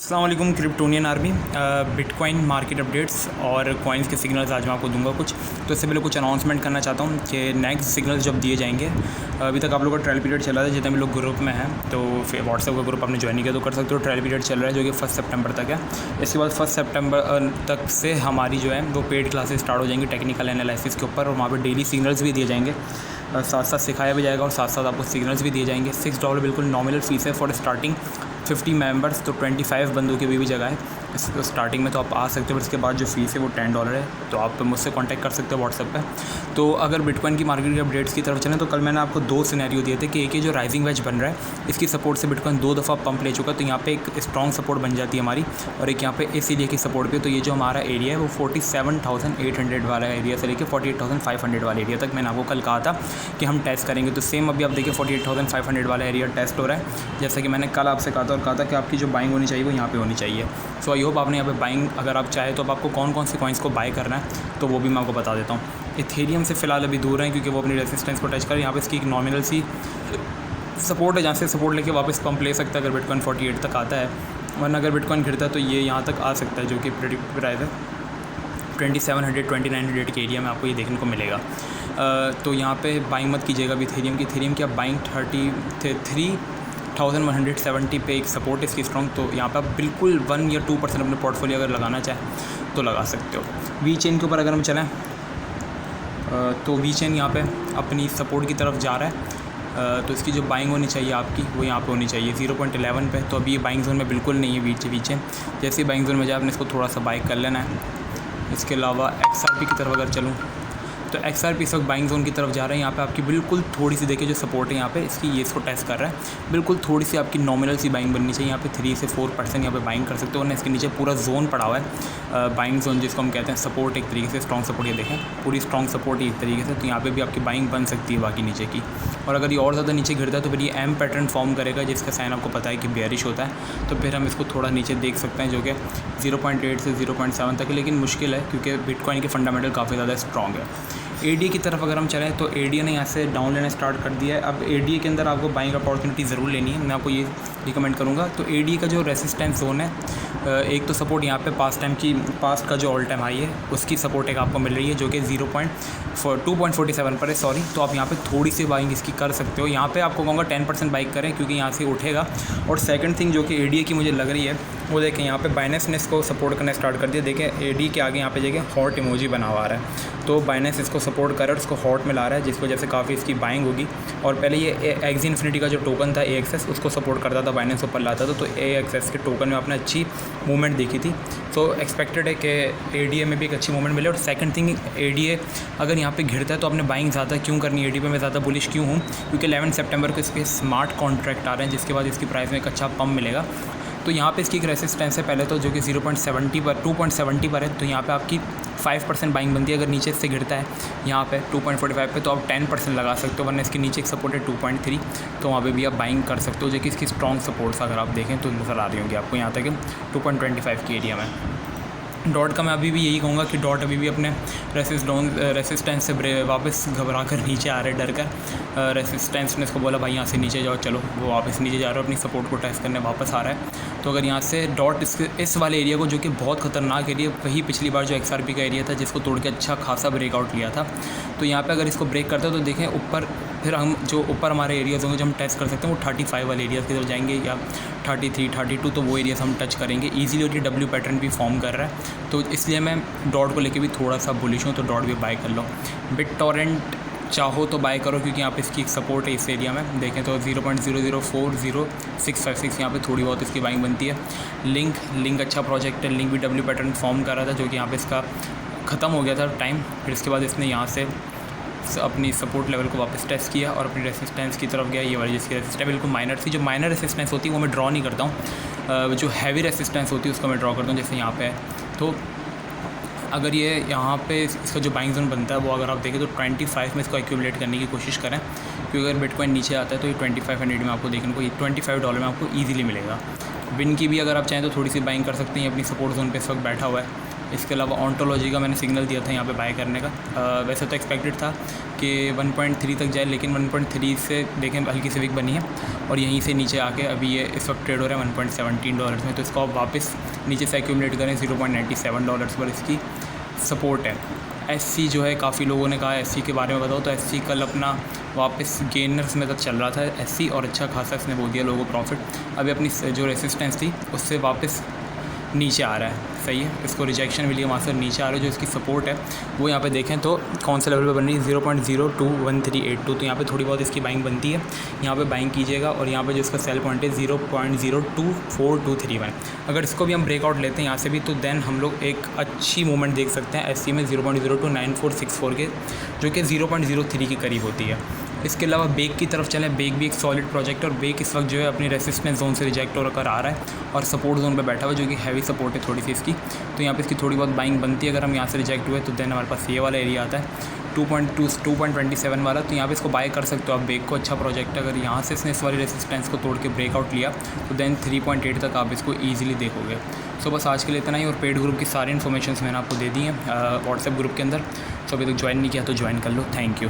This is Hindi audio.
अस्सलाम वालेकुम Kryptonian army. Bitcoin market updates और कॉइन्स के सिग्नल्स आज मैं आपको दूंगा कुछ। तो इससे पहले कुछ अनाउंसमेंट करना चाहता हूँ कि नेक्स्ट सिग्नल्स जब दिए जाएंगे, अभी तक आप लोगों का ट्रायल पीरियड चला रहा है। जितने भी लोग ग्रुप में हैं तो फिर व्हाट्सएप का ग्रुप आपने ज्वाइन किया तो कर सकते हो। ट्रायल पीरियड चल रहा है जो कि 1 सितंबर तक है। इसके बाद 1 सितंबर तक से हमारी जो है वो पेड क्लासेस स्टार्ट हो जाएंगी टेक्निकल एनालिसिस के ऊपर, और वहाँ पर डेली सिग्नल्स भी दिए जाएंगे, साथ साथ सिखाया भी जाएगा और साथ साथ आपको सिग्नल्स भी दिए जाएंगे। $6 बिल्कुल नॉमिनल फीस है फॉर स्टार्टिंग 50 मेंबर्स, तो 25 बंदों की भी जगह है स्टार्टिंग में, तो आप आ सकते हो। उसके बाद जो फीस है वो $10 है, तो आप मुझसे कांटेक्ट कर सकते हो व्हाट्सएप पे। तो अगर बिटकॉइन की मार्केट के अपडेट्स की तरफ चलें तो कल मैंने आपको 2 सिनेरियो दिए थे कि एक ये जो राइजिंग वेज बन रहा है इसकी सपोर्ट से बिटकॉइन 2 दफ़ा पंप ले चुका है, तो यहाँ पे एक स्ट्रॉन्ग सपोर्ट बन जाती है हमारी, और एक यहाँ पे इस एरिया की सपोर्ट पे। तो ये जो हमारा एरिया है वो 47,800 वाला एरिया से लेकर 48,500 वाले एरिया तक मैंने आपको कल कहा था कि हम टेस्ट करेंगे। तो सेम अभी आप देखिए 48,500 वाला एरिया टेस्ट हो रहा है, जैसा कि मैंने कल आपसे कहा था, और कहा था कि आपकी जो बाइंग होनी चाहिए वो यहाँ पे होनी चाहिए। सो आई होप आपने यहाँ पे बाइंग, अगर आप चाहे तो अब आपको कौन कौन से कॉइन्स को बाय करना है तो वो भी मैं आपको बता देता हूँ। इथेरियम से फ़िलहाल अभी दूर हैं क्योंकि वो अपनी रेसिस्टेंस को टच कर, यहाँ पे इसकी एक नॉमिनल सी सपोर्ट है जहाँ से सपोर्ट लेके वापस पंप ले सकता है अगर बिटकॉइन 48 तक आता है, वरना अगर बिटकॉइन गिरता है तो ये यहाँ तक आ सकता है, जो कि प्रेडिक्ट प्राइस है 2700 2900 के एरिया में आपको ये देखने को मिलेगा। तो यहाँ पे बाइंग मत कीजिएगा अभी इथेरियम की आप बाइंग 3170 पे एक सपोर्ट है इसकी स्ट्रॉन्ग, तो यहाँ पे आप बिल्कुल 1 या 2% अपने पोर्टफोलियो अगर लगाना चाहें तो लगा सकते हो। वी चेन के ऊपर अगर हम चलें तो वी चेन यहाँ पे अपनी सपोर्ट की तरफ जा रहा है, तो इसकी जो बाइंग होनी चाहिए आपकी वो यहाँ पे होनी चाहिए 0.11 पे। तो अभी ये बाइंग जोन में बिल्कुल नहीं है वी चेन, जैसे ही बाइंग जोन में जाए आपने इसको थोड़ा सा बाई कर लेना है। इसके अलावा XRP की तरफ अगर चलूँ तो XRP इस वक्त बाइंग जोन की तरफ जा रहा है। यहाँ पे आपकी बिल्कुल थोड़ी सी देखिए जो सपोर्ट है यहाँ पे इसकी, ये इसको टेस्ट कर रहा है, बिल्कुल थोड़ी सी आपकी नॉमिनल सी बाइंग बननी चाहिए। यहाँ पे 3 से 4% यहाँ पे बाइंग कर सकते हो, वरना इसके नीचे पूरा जोन पड़ा हुआ है बाइंग जोन, जिसको हम कहते हैं सपोर्ट, एक तरीके से स्ट्रॉन्ग सपोर्ट। ये देखें पूरी स्ट्रॉन्ग सपोर्ट है एक तरीके से, तो यहाँ पर भी आपकी बाइंग बन सकती है बाकी नीचे की। और अगर ये और ज़्यादा नीचे गिरता है तो फिर ये M पैटर्न फॉर्म करेगा, जिसका साइन आपको पता है कि बेयरिश होता है, तो फिर हम इसको थोड़ा नीचे देख सकते हैं, जो कि 0.8 से 0.7 तक है, लेकिन मुश्किल है क्योंकि बिटकॉइन के फंडामेंटल काफ़ी ज़्यादा स्ट्रॉन्ग है। ADA की तरफ अगर हम चलें तो ADA ने यहाँ से डाउन लेना स्टार्ट कर दिया है। अब ADA के अंदर आपको बाइंग अपॉर्चुनिटी ज़रूर लेनी है, मैं आपको ये रिकमेंड करूँगा। तो ADA का जो रेसिस्टेंस जोन है, एक तो सपोर्ट यहाँ पे पास्ट का जो ऑल टाइम हाई है उसकी सपोर्ट एक आपको मिल रही है, जो कि 2.47 पर है, सॉरी। तो आप यहाँ पे थोड़ी सी बाइंग इसकी कर सकते हो। यहाँ पे आपको कहूँगा 10% बाइंग करें क्योंकि यहाँ से उठेगा। और सेकंड थिंग जो कि ADA की मुझे लग रही है वो देखें, यहाँ पे बाइनेंस ने इसको सपोर्ट करना स्टार्ट कर दिया। देखें ADA के आगे यहाँ पे देखिए हॉट इमोजी बना हुआ आ रहा है, तो बाइनेंस इसको सपोर्ट कर रहा है, उसको हॉट में ला रहा है, जिसकी वजह से काफ़ी इसकी बाइंग होगी। और पहले ये एक्स इन्फिनिटी का जो टोकन था AXS, उसको सपोर्ट करता था, बाइनेंस ऊपर लाता था, तो AXS के टोकन में आपने अच्छी मूवमेंट देखी थी। तो एक्सपेक्टेड है कि ADA में भी एक अच्छी मूवमेंट मिले। और सेकंड थिंग, ADA अगर यहाँ पे घिरता है तो आपने बाइंग ज़्यादा क्यों करनी है, ADA पे मैं ज़्यादा बुलिश क्यों हूँ, क्योंकि 11 सितंबर को इसके स्मार्ट कॉन्ट्रैक्ट आ रहे हैं, जिसके बाद इसकी प्राइस में एक अच्छा पंप मिलेगा। तो यहाँ पे इसकी एक रेसिस्टेंस है पहले तो, जो कि 2.70 पर है, तो यहाँ पे आपकी 5% बाइंग बनती है। अगर नीचे से गिरता है यहाँ पे 2.45 पे तो आप 10% लगा सकते हो, वरना इसके नीचे एक सपोर्ट है 2.3, तो वहाँ पे भी आप बाइंग कर सकते हो, जो कि इसकी स्ट्रॉन्ग सपोर्ट्स अगर आप देखें तो नज़र आ रही होंगी आपको यहाँ तक 2.25 की एरिया में। डॉट का मैं अभी भी यही कहूँगा कि डॉट अभी भी अपने रेसिस्टेंस से वापस घबरा कर नीचे आ रहे, डर कर। रेसिस्टेंस ने इसको बोला भाई यहाँ से नीचे जाओ, चलो वो वापस नीचे जा रहा है, अपनी सपोर्ट को टेस्ट करने वापस आ रहा है। तो अगर यहाँ से डॉट इस वाले एरिया को, जो कि बहुत ख़तरनाक एरिया, वही पिछली बार जो XRP का एरिया था जिसको तोड़ के अच्छा खासा ब्रेकआउट लिया था, तो यहाँ पे अगर इसको ब्रेक करते हो तो देखें ऊपर, फिर हम जो ऊपर हमारे एरियाज़ होंगे जो हम टेस्ट कर सकते हैं वो 35 वाले एरियाज़ की तरफ जाएंगे, या 33 32, तो वो एरियाज़ हम टच करेंगे ईजिली। और ये W पैटर्न भी फॉर्म कर रहा है, तो इसलिए मैं डॉट को लेके भी थोड़ा सा बुलिश हूँ, तो डॉट भी बाय कर लो। बिटटॉरेंट चाहो तो बाय करो क्योंकि यहाँ पे इसकी एक सपोर्ट है इस एरिया में, देखें तो 0.00400656 यहाँ पे थोड़ी बहुत इसकी बाइंग बनती है। लिंक अच्छा प्रोजेक्ट है, लिंक भी W पैटर्न फॉर्म कर रहा था, जो कि यहाँ पे इसका ख़त्म हो गया था टाइम, फिर इसके बाद इसने यहाँ से अपनी सपोर्ट लेवल को वापस टेस्ट किया और अपनी रेसिस्टेंस की तरफ गया। ये वाली जिसकी रेसिस्टेंस बिल्कुल माइनर थी, जो माइनर रेसिस्टेंस होती है वो मैं ड्रॉ नहीं करता हूँ, जो हैवी रेसिस्टेंस होती है उसको मैं ड्रॉ करता हूँ, जैसे यहाँ पे है। तो अगर ये यहाँ पे इसका जो बाइंग जोन बनता है वो अगर आप देखें तो 25 में इसको एक्यूमुलेट करने की कोशिश करें, क्योंकि अगर बिटकॉइन नीचे आता है तो ये 2500 में आपको देखने को, ये $25 में आपको ईजिली मिलेगा। विन की भी अगर आप चाहें तो थोड़ी सी बाइंग कर सकते हैं, अपनी सपोर्ट जोन पे इस वक्त बैठा हुआ है, इसके अलावा ऑन्टोलॉजी का मैंने सिग्नल दिया था यहाँ पे बाय करने का। वैसे तो एक्सपेक्टेड था कि 1.3 तक जाए, लेकिन 1.3 से देखें हल्की सी वीक बनी है और यहीं से नीचे आके अभी ये इस वक्त ट्रेड हो रहा है $1.17 में। तो इसको आप वापस नीचे से एक्यूमुलेट करें $0.97 पर इसकी सपोर्ट है। SC जो है काफ़ी लोगों ने कहा SC के बारे में बताओ, तो SC कल अपना वापस गेनर्स में तक चल रहा था SC और अच्छा खासा इसने बोल दिया लोगों को प्रॉफिट। अभी अपनी जो रेसिस्टेंस थी उससे वापस नीचे आ रहा है, सही है। इसको रिजेक्शन मिली है, वहाँ से नीचे आ रहा है। जो इसकी सपोर्ट है वो यहाँ पे देखें तो कौन से लेवल पे बन रही है, 0.021382। तो यहाँ पे थोड़ी बहुत इसकी बाइंग बनती है, यहाँ पे बाइंग कीजिएगा। और यहाँ पे जो इसका सेल पॉइंट है 0.024231। अगर इसको भी हम ब्रेकआउट लेते हैं यहाँ से भी, तो देन हम लोग एक अच्छी मूवमेंट देख सकते हैं SC में 0.029464 के, जो कि 0.03 के करीब होती है। इसके अलावा बेक की तरफ चलें, बेक भी एक सॉलिड प्रोजेक्ट है और बेक इस वक्त जो है अपनी रेसिस्टेंस जोन से रिजेक्ट होकर आ रहा है और सपोर्ट जोन पे बैठा हुआ है, जो कि हैवी सपोर्ट है थोड़ी सी इसकी। तो यहाँ पे इसकी थोड़ी बहुत बाइंग बनती है। अगर हम यहाँ से रिजेक्ट हुए तो देन हमारे पास ये वाला एरिया आता है 2.27 वाला। तो यहाँ पे इसको बाय कर सकते हो आप बेक को, अच्छा प्रोजेक्ट है। अगर यहाँ से इसने इस वाली रेसिस्टेंस को तोड़ के ब्रेकआउट लिया तो देन 3.8 तक आप इसको ईजिली देखोगे। सो बस आज के लिए इतना ही। और पेड ग्रुप की सारी इन्फॉर्मेशन मैंने आपको दे दी हैं व्हाट्सएप ग्रुप के अंदर। सो अभी तक ज्वाइन नहीं किया तो ज्वाइन कर लो। Thank you.